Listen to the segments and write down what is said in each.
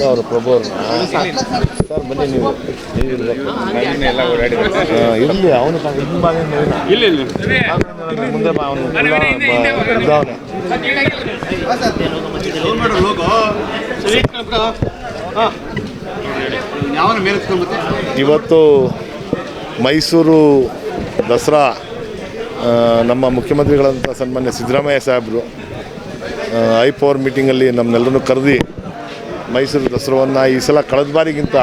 ಅವರು ಪ್ರಭು ಅವರು ಸರ್ ಬನ್ನಿ ನೀವು ಇರಲಿ ಅವನು ಮುಂದೆ ಬಾ ಅವನು ಇವತ್ತು ಮೈಸೂರು ದಸರಾ ನಮ್ಮ ಮುಖ್ಯಮಂತ್ರಿಗಳಂತ ಸನ್ಮಾನ್ಯ ಸಿದ್ದರಾಮಯ್ಯ ಸಾಹೇಬರು ಐ4 ಮೀಟಿಂಗಲ್ಲಿ ನಮ್ಮನ್ನೆಲ್ಲರೂ ಕರೆದು ಮೈಸೂರು ದಸರಾವನ್ನು ಈ ಸಲ ಕಳೆದ ಬಾರಿಗಿಂತ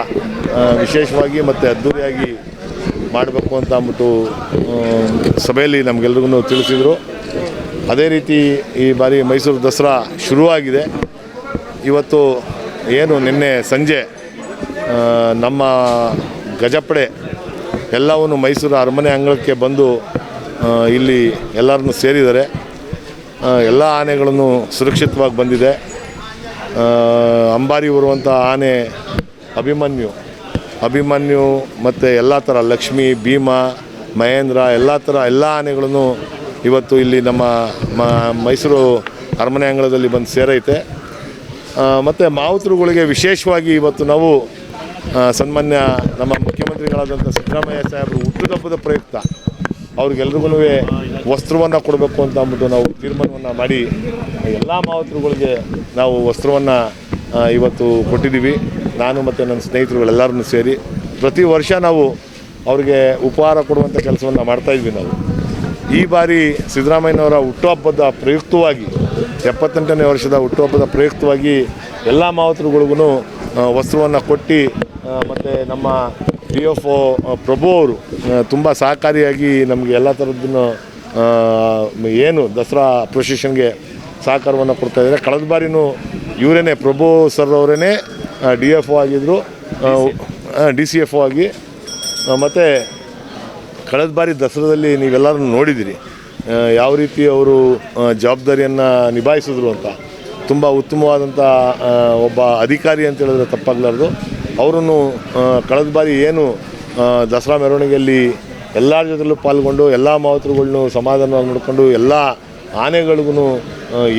ವಿಶೇಷವಾಗಿ ಮತ್ತು ಅದ್ಧೂರಿಯಾಗಿ ಮಾಡಬೇಕು ಅಂತ ಅಂದ್ಬಿಟ್ಟು ಸಭೆಯಲ್ಲಿ ನಮಗೆಲ್ರಿಗೂ ತಿಳಿಸಿದರು. ಅದೇ ರೀತಿ ಈ ಬಾರಿ ಮೈಸೂರು ದಸರಾ ಶುರುವಾಗಿದೆ. ಇವತ್ತು ಏನು ನಿನ್ನೆ ಸಂಜೆ ನಮ್ಮ ಗಜಪಡೆ ಎಲ್ಲವನ್ನು ಮೈಸೂರು ಅರಮನೆ ಅಂಗಳಕ್ಕೆ ಬಂದು ಇಲ್ಲಿ ಎಲ್ಲರನ್ನು ಸೇರಿದ್ದಾರೆ. ಎಲ್ಲ ಆನೆಗಳನ್ನು ಸುರಕ್ಷಿತವಾಗಿ ಬಂದಿದೆ. ಅಂಬಾರಿ ಬರುವಂಥ ಆನೆ ಅಭಿಮನ್ಯು ಮತ್ತು ಎಲ್ಲ ಥರ ಲಕ್ಷ್ಮಿ, ಭೀಮ, ಮಹೇಂದ್ರ ಎಲ್ಲ ಆನೆಗಳನ್ನು ಇವತ್ತು ಇಲ್ಲಿ ನಮ್ಮ ಮೈಸೂರು ಅರಮನೆ ಅಂಗಳದಲ್ಲಿ ಬಂದು ಸೇರೈತೆ. ಮತ್ತು ಮಾವುತರುಗಳಿಗೆ ವಿಶೇಷವಾಗಿ ಇವತ್ತು ನಾವು ಸನ್ಮಾನ್ಯ ನಮ್ಮ ಮುಖ್ಯಮಂತ್ರಿಗಳಾದಂಥ ಸಿದ್ದರಾಮಯ್ಯ ಸಾಹೇಬರು ಹುಟ್ಟುಹಬ್ಬದ ಪ್ರಯುಕ್ತ ಅವ್ರಿಗೆಲ್ರಿಗೂ ವಸ್ತ್ರವನ್ನು ಕೊಡಬೇಕು ಅಂತ ಅಂದ್ಬಿಟ್ಟು ನಾವು ತೀರ್ಮಾನವನ್ನು ಮಾಡಿ ಎಲ್ಲ ಮಾವುತರುಗಳಿಗೆ ನಾವು ವಸ್ತ್ರವನ್ನು ಇವತ್ತು ಕೊಟ್ಟಿದ್ದೀವಿ. ನಾನು ಮತ್ತು ನನ್ನ ಸ್ನೇಹಿತರುಗಳೆಲ್ಲರನ್ನು ಸೇರಿ ಪ್ರತಿ ವರ್ಷ ನಾವು ಅವ್ರಿಗೆ ಉಪಹಾರ ಕೊಡುವಂಥ ಕೆಲಸವನ್ನು ಮಾಡ್ತಾಯಿದ್ವಿ. ನಾವು ಈ ಬಾರಿ ಸಿದ್ದರಾಮಯ್ಯನವರ ಹುಟ್ಟುಹಬ್ಬದ ಪ್ರಯುಕ್ತವಾಗಿ 78ನೇ ವರ್ಷದ ಹುಟ್ಟುಹಬ್ಬದ ಪ್ರಯುಕ್ತವಾಗಿ ಎಲ್ಲ ಮಾವುತರುಗಳಿಗೂ ವಸ್ತ್ರವನ್ನು ಕೊಟ್ಟು ಮತ್ತು ನಮ್ಮ DFO ಪ್ರಭು ಅವರು ತುಂಬ ಸಹಕಾರಿಯಾಗಿ ನಮಗೆ ಎಲ್ಲ ಥರದ್ದನ್ನು ಏನು ದಸರಾ ಪ್ರೊಸೆಷನ್ಗೆ ಸಹಕಾರವನ್ನು ಕೊಡ್ತಾಯಿದ್ದಾರೆ. ಕಳೆದ ಬಾರಿನೂ ಇವರೇ ಪ್ರಭು ಸರ್ ಅವರೇ DFO ಆಗಿದ್ದರು, DCFO ಆಗಿ. ಮತ್ತು ಕಳೆದ ಬಾರಿ ದಸರಾದಲ್ಲಿ ನೀವೆಲ್ಲರೂ ನೋಡಿದಿರಿ ಯಾವ ರೀತಿ ಅವರು ಜವಾಬ್ದಾರಿಯನ್ನು ನಿಭಾಯಿಸಿದ್ರು ಅಂತ. ತುಂಬ ಉತ್ತಮವಾದಂಥ ಒಬ್ಬ ಅಧಿಕಾರಿ ಅಂತ ಹೇಳಿದ್ರೆ ತಪ್ಪಾಗಲಾರ್ದು. ಅವರನ್ನು ಕಳೆದ ಬಾರಿ ಏನು ದಸರಾ ಮೆರವಣಿಗೆಯಲ್ಲಿ ಎಲ್ಲರ ಜೊತೆಲೂ ಪಾಲ್ಗೊಂಡು ಎಲ್ಲ ಮಾವುತರುಗಳ್ನು ಸಮಾಧಾನವಾಗಿ ನೋಡಿಕೊಂಡು ಎಲ್ಲ ಆನೆಗಳಿಗೂ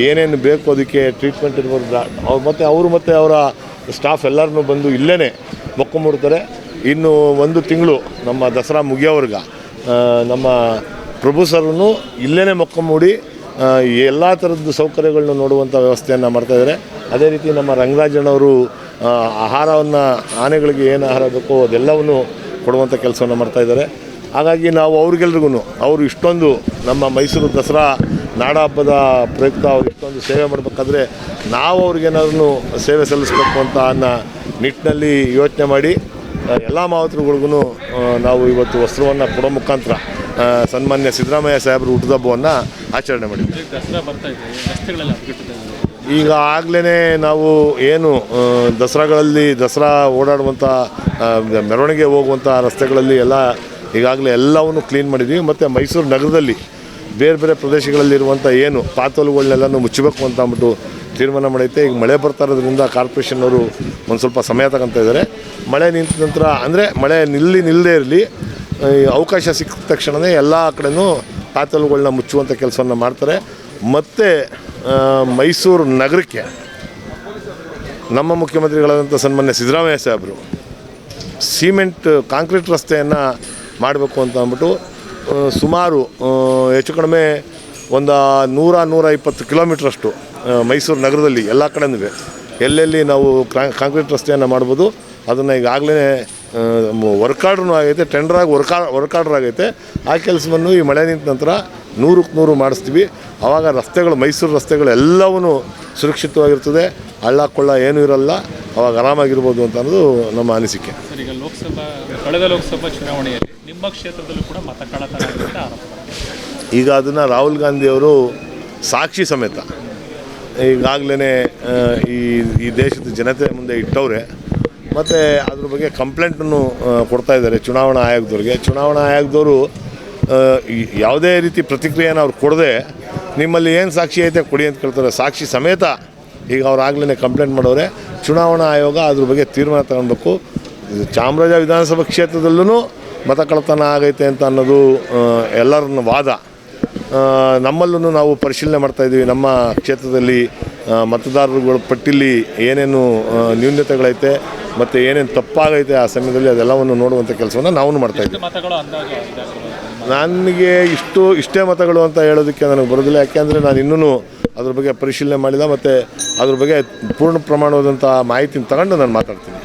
ಏನೇನು ಬೇಕು ಅದಕ್ಕೆ ಟ್ರೀಟ್ಮೆಂಟ್ ಇರ್ಬೋದು ಅವರು ಮತ್ತು ಅವರ ಸ್ಟಾಫ್ ಎಲ್ಲರನ್ನೂ ಬಂದು ಇಲ್ಲೇ ಮೊಕ್ಕು ಮೂಡ್ತಾರೆ. ಇನ್ನು 1 ತಿಂಗಳು ನಮ್ಮ ದಸರಾ ಮುಗಿಯೋವರ್ಗ ನಮ್ಮ ಪ್ರಭು ಸರ್ನು ಇಲ್ಲೇ ಮೊಕ್ಕು ಮೂಡಿ ಎಲ್ಲ ಥರದ್ದು ಸೌಕರ್ಯಗಳನ್ನ ನೋಡುವಂಥ ವ್ಯವಸ್ಥೆಯನ್ನು ಮಾಡ್ತಾಯಿದ್ದಾರೆ. ಅದೇ ರೀತಿ ನಮ್ಮ ರಂಗರಾಜಣ್ಣವರು ಆಹಾರವನ್ನು ಆನೆಗಳಿಗೆ ಏನು ಆಹಾರ ಬೇಕೋ ಅದೆಲ್ಲವನ್ನು ಕೊಡುವಂಥ ಕೆಲಸವನ್ನು ಮಾಡ್ತಾಯಿದ್ದಾರೆ. ಹಾಗಾಗಿ ನಾವು ಅವ್ರಿಗೆಲ್ರಿಗೂ ಅವರು ಇಷ್ಟೊಂದು ನಮ್ಮ ಮೈಸೂರು ದಸರಾ ನಾಡ ಹಬ್ಬದ ಪ್ರಯುಕ್ತ ಅವ್ರು ಇಷ್ಟೊಂದು ಸೇವೆ ಮಾಡಬೇಕಾದ್ರೆ ನಾವು ಅವ್ರಿಗೇನಾದ್ರೂ ಸೇವೆ ಸಲ್ಲಿಸಬೇಕು ಅಂತ ಅನ್ನೋ ನಿಟ್ಟಿನಲ್ಲಿ ಯೋಚನೆ ಮಾಡಿ ಎಲ್ಲ ಮಾವುತರುಗಳಿಗೂ ನಾವು ಇವತ್ತು ವಸ್ತ್ರವನ್ನು ಕೊಡೋ ಮುಖಾಂತರ ಸನ್ಮಾನ್ಯ ಸಿದ್ದರಾಮಯ್ಯ ಸಾಹೇಬರು ಹುಟ್ಟುಹಬ್ಬವನ್ನು ಆಚರಣೆ ಮಾಡಿದ್ವಿ. ಈಗ ಆಗಲೇ ನಾವು ಏನು ದಸರಾಗಳಲ್ಲಿ ದಸರಾ ಓಡಾಡುವಂಥ ಮೆರವಣಿಗೆ ಹೋಗುವಂಥ ರಸ್ತೆಗಳಲ್ಲಿ ಎಲ್ಲ ಈಗಾಗಲೇ ಎಲ್ಲವನ್ನು ಕ್ಲೀನ್ ಮಾಡಿದ್ದೀವಿ. ಮತ್ತು ಮೈಸೂರು ನಗರದಲ್ಲಿ ಬೇರೆ ಪ್ರದೇಶಗಳಲ್ಲಿರುವಂಥ ಏನು ಪಾತೋಲುಗಳನ್ನೆಲ್ಲನೂ ಮುಚ್ಚಬೇಕು ಅಂತ ಅಂದ್ಬಿಟ್ಟು ತೀರ್ಮಾನ ಮಾಡೈತೆ. ಈಗ ಮಳೆ ಬರ್ತಾ ಇರೋದ್ರಿಂದ ಕಾರ್ಪೊರೇಷನ್ನವರು ಒಂದು ಸ್ವಲ್ಪ ಸಮಯ ತಗೊತಾ ಇದ್ದಾರೆ. ಮಳೆ ನಿಂತ ನಂತರ ಅಂದರೆ ಮಳೆ ನಿಲ್ಲದೇ ಇರಲಿ, ಅವಕಾಶ ಸಿಕ್ಕ ತಕ್ಷಣವೇ ಎಲ್ಲ ಕಡೆಯೂ ಪಾತೋಲುಗಳನ್ನ ಮುಚ್ಚುವಂಥ ಕೆಲಸವನ್ನು ಮಾಡ್ತಾರೆ. ಮತ್ತು ಮೈಸೂರು ನಗರಕ್ಕೆ ನಮ್ಮ ಮುಖ್ಯಮಂತ್ರಿಗಳಾದಂಥ ಸನ್ಮಾನ್ಯ ಸಿದ್ದರಾಮಯ್ಯ ಸಾಹೇಬರು ಕಾಂಕ್ರೀಟ್ ರಸ್ತೆಯನ್ನು ಮಾಡಬೇಕು ಅಂತ ಅಂದ್ಬಿಟ್ಟು ಸುಮಾರು ಹೆಚ್ಚು ಕಡಿಮೆ ಒಂದು 100-120 ಕಿಲೋಮೀಟ್ರಷ್ಟು ಮೈಸೂರು ನಗರದಲ್ಲಿ ಎಲ್ಲ ಕಡೆಯೂ ಎಲ್ಲೆಲ್ಲಿ ನಾವು ಕಾಂಕ್ರೀಟ್ ರಸ್ತೆಯನ್ನು ಮಾಡ್ಬೋದು ಅದನ್ನು ಈಗಾಗಲೇ ವರ್ಕ್ ಆರ್ಡ್ರೂ ಆಗೈತೆ, ಟೆಂಡ್ರಾಗಿ ವರ್ಕ್ ಆರ್ಡ್ರ್ ಆಗೈತೆ. ಆ ಕೆಲಸವನ್ನು ಈ ಮಳೆ ನಿಂತ ನಂತರ 100ಕ್ಕೆ 100 ಮಾಡಿಸ್ತೀವಿ. ಆವಾಗ ರಸ್ತೆಗಳು ಮೈಸೂರು ರಸ್ತೆಗಳು ಎಲ್ಲವೂ ಸುರಕ್ಷಿತವಾಗಿರ್ತದೆ, ಹಳ್ಳ ಕೊಳ್ಳ ಏನೂ ಇರಲ್ಲ, ಅವಾಗ ಆರಾಮಾಗಿರ್ಬೋದು ಅಂತ ಅನ್ನೋದು ನಮ್ಮ ಅನಿಸಿಕೆ. ಸರ್, ಈಗ ಕಳೆದ ಲೋಕಸಭಾ ಚುನಾವಣೆಯಲ್ಲಿ ನಿಮ್ಮ ಕ್ಷೇತ್ರದಲ್ಲೂ ಕೂಡ ಮತ ಕಳ್ಳತನ ಈಗ ಅದನ್ನು ರಾಹುಲ್ ಗಾಂಧಿಯವರು ಸಾಕ್ಷಿ ಸಮೇತ ಈಗಾಗಲೇ ಈ ದೇಶದ ಜನತೆ ಮುಂದೆ ಇಟ್ಟವ್ರೆ. ಮತ್ತು ಅದ್ರ ಬಗ್ಗೆ ಕಂಪ್ಲೇಂಟನ್ನು ಕೊಡ್ತಾಯಿದ್ದಾರೆ ಚುನಾವಣಾ ಆಯೋಗದವ್ರಿಗೆ. ಚುನಾವಣಾ ಆಯೋಗದವರು ಯಾವುದೇ ರೀತಿ ಪ್ರತಿಕ್ರಿಯೆಯನ್ನು ಅವ್ರು ಕೊಡದೆ ನಿಮ್ಮಲ್ಲಿ ಏನು ಸಾಕ್ಷಿ ಐತೆ ಕೊಡಿ ಅಂತ ಕೇಳ್ತಾರೆ. ಸಾಕ್ಷಿ ಸಮೇತ ಈಗ ಅವ್ರು ಆಗಲೇ ಕಂಪ್ಲೇಂಟ್ ಮಾಡೋರೆ. ಚುನಾವಣಾ ಆಯೋಗ ಅದ್ರ ಬಗ್ಗೆ ತೀರ್ಮಾನ ತಗೊಳ್ಬೇಕು. ಚಾಮರಾಜ ವಿಧಾನಸಭಾ ಕ್ಷೇತ್ರದಲ್ಲೂ ಮತ ಕಳ್ಳತನ ಆಗೈತೆ ಅಂತ ಅನ್ನೋದು ಎಲ್ಲರನ್ನ ವಾದ. ನಮ್ಮಲ್ಲೂ ನಾವು ಪರಿಶೀಲನೆ ಮಾಡ್ತಾಯಿದ್ದೀವಿ. ನಮ್ಮ ಕ್ಷೇತ್ರದಲ್ಲಿ ಮತದಾರರುಗಳ ಪಟ್ಟಿಲಿ ಏನೇನು ನ್ಯೂನತೆಗಳೈತೆ ಮತ್ತು ಏನೇನು ತಪ್ಪಾಗೈತೆ ಆ ಸಮಯದಲ್ಲಿ ಅದೆಲ್ಲವನ್ನು ನೋಡುವಂಥ ಕೆಲಸವನ್ನು ನಾವು ಮಾಡ್ತಾಯಿದ್ದೀವಿ. ಮತಗಳು ಅಂದಾಜು ಇದಾಗಿರ್ಬೋದು. ನನಗೆ ಇಷ್ಟೇ ಮತಗಳು ಅಂತ ಹೇಳೋದಕ್ಕೆ ನನಗೆ ಬರೋದಿಲ್ಲ. ಯಾಕೆಂದರೆ ನಾನು ಇನ್ನೂ ಅದ್ರ ಬಗ್ಗೆ ಪರಿಶೀಲನೆ ಮಾಡಿಲ್ಲ ಮತ್ತು ಅದ್ರ ಬಗ್ಗೆ ಪೂರ್ಣ ಪ್ರಮಾಣವಾದಂಥ ಮಾಹಿತಿನ ತಗೊಂಡು ನಾನು ಮಾತಾಡ್ತೀನಿ.